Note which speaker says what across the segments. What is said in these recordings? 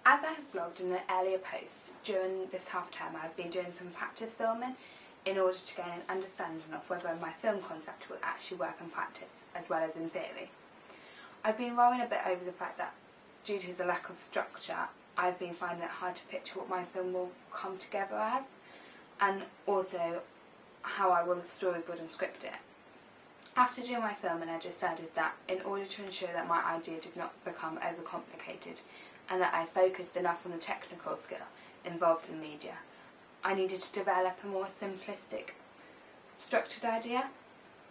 Speaker 1: As I have blogged in an earlier post, during this half term I have been doing some practice filming in order to gain an understanding of whether my film concept will actually work in practice as well as in theory. I've been worrying a bit over the fact that due to the lack of structure, I've been finding it hard to picture what my film will come together as, and also how I will storyboard and script it. After doing my filming, I decided that in order to ensure that my idea did not become overcomplicated and that I focused enough on the technical skill involved in media, I needed to develop a more simplistic, structured idea.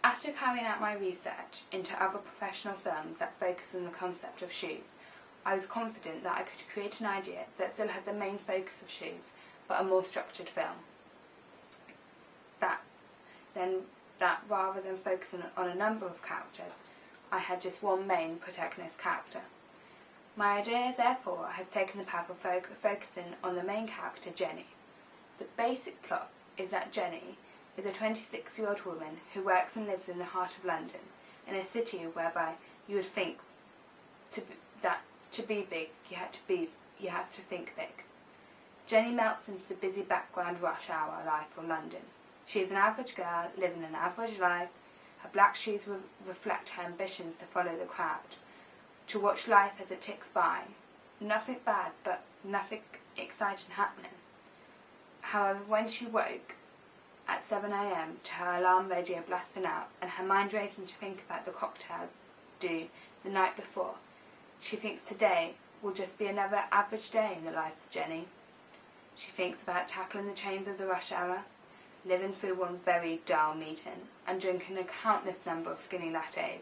Speaker 1: After carrying out my research into other professional films that focus on the concept of shoes, I was confident that I could create an idea that still had the main focus of shoes, but a more structured film. That rather than focusing on a number of characters, I had just one main protagonist character. My idea, therefore, has taken the path of focusing on the main character, Jenny. The basic plot is that Jenny is a 26-year-old woman who works and lives in the heart of London, in a city whereby you would think that to be big, you had to think big. Jenny melts into the busy background rush hour life of London. She is an average girl living an average life. Her black shoes reflect her ambitions to follow the crowd, to watch life as it ticks by. Nothing bad, but nothing exciting happening. However, when she woke at 7 a.m. to her alarm radio blasting out and her mind racing to think about the cocktail due the night before, she thinks today will just be another average day in the life of Jenny. She thinks about tackling the trains as a rush hour, living through one very dull meeting, and drinking a countless number of skinny lattes.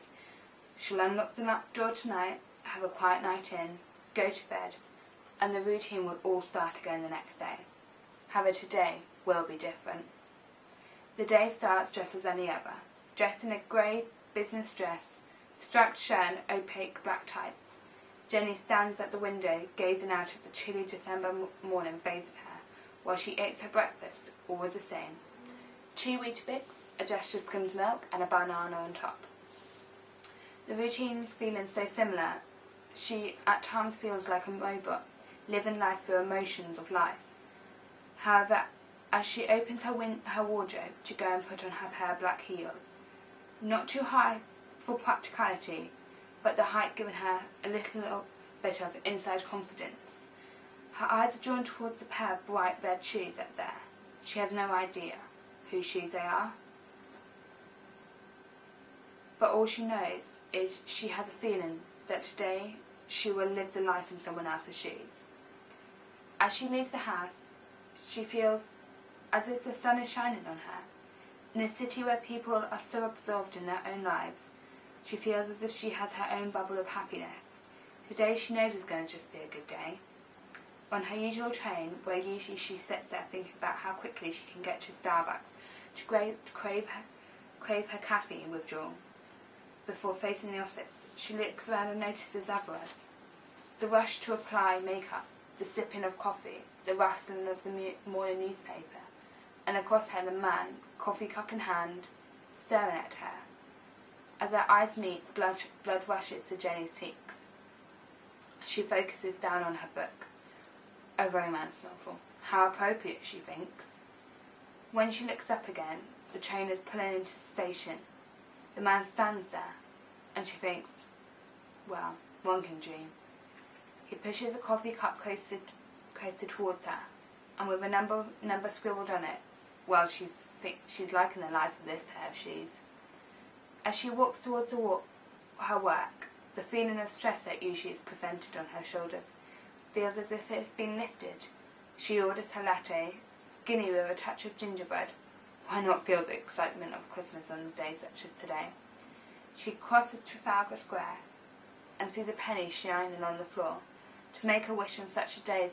Speaker 1: She'll unlock the door tonight, have a quiet night in, go to bed, and the routine will all start again the next day. However, today will be different. The day starts just as any other, dressed in a grey business dress, striped shirt and opaque black tights. Jenny stands at the window, gazing out at the chilly December morning face of her, while she eats her breakfast, always the same. 2 Weetabix, a dash of skimmed milk, and a banana on top. The routine's feeling so similar, she at times feels like a robot, living life through emotions of life. However, as she opens her wardrobe to go and put on her pair of black heels, not too high for practicality, but the height giving her a little bit of inside confidence, her eyes are drawn towards a pair of bright red shoes up there. She has no idea whose shoes they are, but all she knows is she has a feeling that today she will live the life in someone else's shoes. As she leaves the house, she feels as if the sun is shining on her. In a city where people are so absorbed in their own lives, she feels as if she has her own bubble of happiness. Today she knows is going to just be a good day. On her usual train, where usually she sits there thinking about how quickly she can get to Starbucks to crave her caffeine withdrawal before facing the office, she looks around and notices others. The rush to apply makeup, the sipping of coffee, the rustling of the morning newspaper, and across her the man, coffee cup in hand, staring at her. As their eyes meet, blood rushes to Jenny's cheeks. She focuses down on her book, a romance novel. How appropriate, she thinks. When she looks up again, the train is pulling into the station. The man stands there, and she thinks, well, one can dream. He pushes a coffee cup closer towards her, and with a number scribbled on it, well, she's liking the life of this pair of shoes. As she walks towards her work, the feeling of stress that usually is presented on her shoulders feels as if it's been lifted. She orders her latte, skinny with a touch of gingerbread. Why not feel the excitement of Christmas on a day such as today? She crosses Trafalgar Square and sees a penny shining on the floor. To make a wish on such a day,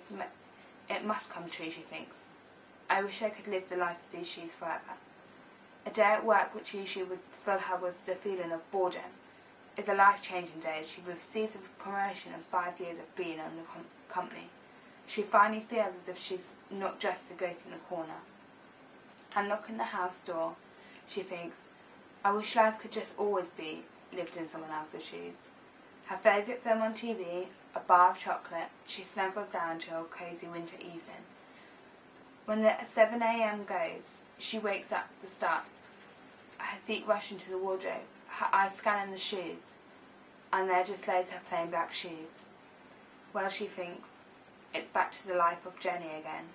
Speaker 1: it must come true, she thinks. I wish I could live the life of these shoes forever. A day at work which usually would fill her with the feeling of boredom is a life-changing day as she receives a promotion in 5 years of being on the company. She finally feels as if she's not just a ghost in the corner. Unlocking the house door, she thinks, I wish life could just always be lived in someone else's shoes. Her favourite film on TV, a bar of chocolate, she snuggles down to a cosy winter evening. When the 7 a.m. goes, she wakes up at the start. Her feet rush into the wardrobe, her eyes scanning the shoes, and there just lays her plain black shoes. Well, she thinks, it's back to the life of Jenny again,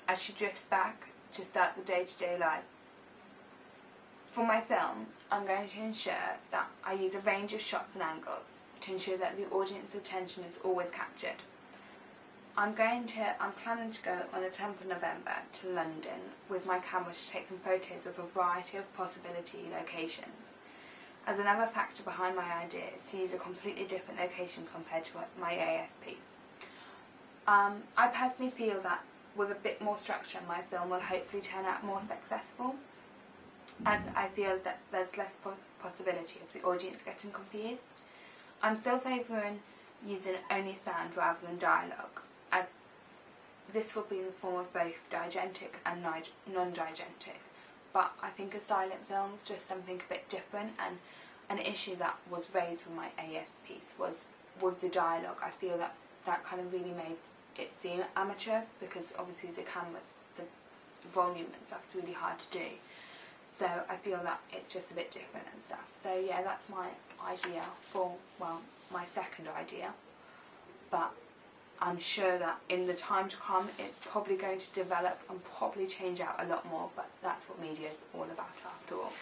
Speaker 1: as she drifts back to start the day-to-day life. For my film, I'm going to ensure that I use a range of shots and angles to ensure that the audience's attention is always captured. I'm planning to go on the 10th of November to London with my camera to take some photos of a variety of possibility locations. As another factor behind my idea is to use a completely different location compared to my AS piece. I personally feel that with a bit more structure, my film will hopefully turn out more successful, as I feel that there's less possibility of the audience getting confused. I'm still favouring using only sound rather than dialogue, as this will be in the form of both diegetic and non-diegetic. But I think a silent film is just something a bit different, and an issue that was raised with my AS piece was with the dialogue. I feel that kind of really made it seem amateur, because obviously the cameras, the volume and stuff is really hard to do. So I feel that it's just a bit different and stuff. So yeah, that's my idea for, well, my second idea. But I'm sure that in the time to come it's probably going to develop and probably change out a lot more, but that's what media is all about after all.